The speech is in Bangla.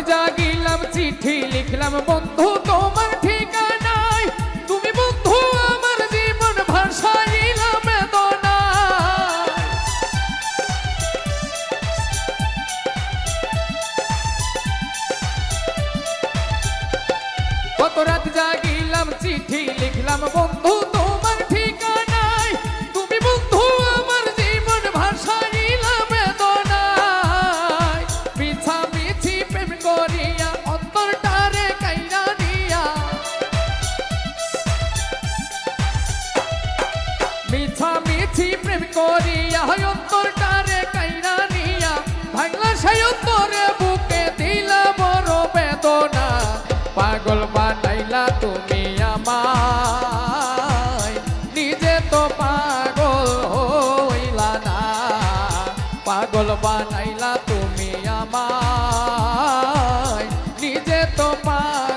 জাগিলাম চিঠি লিখলাম বন্ধু তোমার ঠিকানায় তুমি বন্ধু আমার জীবন ভাসাইলা বেদনায় কত রাত জাগিলাম চিঠি লিখলাম বন্ধু তোমার ঠিকানায় তুমি বন্ধু আমার জীবন ভাসাইলা বেদনায় মিছামিছি প্রেম করিয়া অন্তরটারে কাইরা নিয়া মিছামিছি প্রেম করিয়া অন্তরটারে কাইরা নিয়া ভাঙলা সেই অন্তরে বুকে দিলা বড় বেদনা পাগল বানাইলা তুমি আমায় নিজে তো পাগল হইলা না পাগল বানাইলা তুমি আমায় নিজে তো পাগল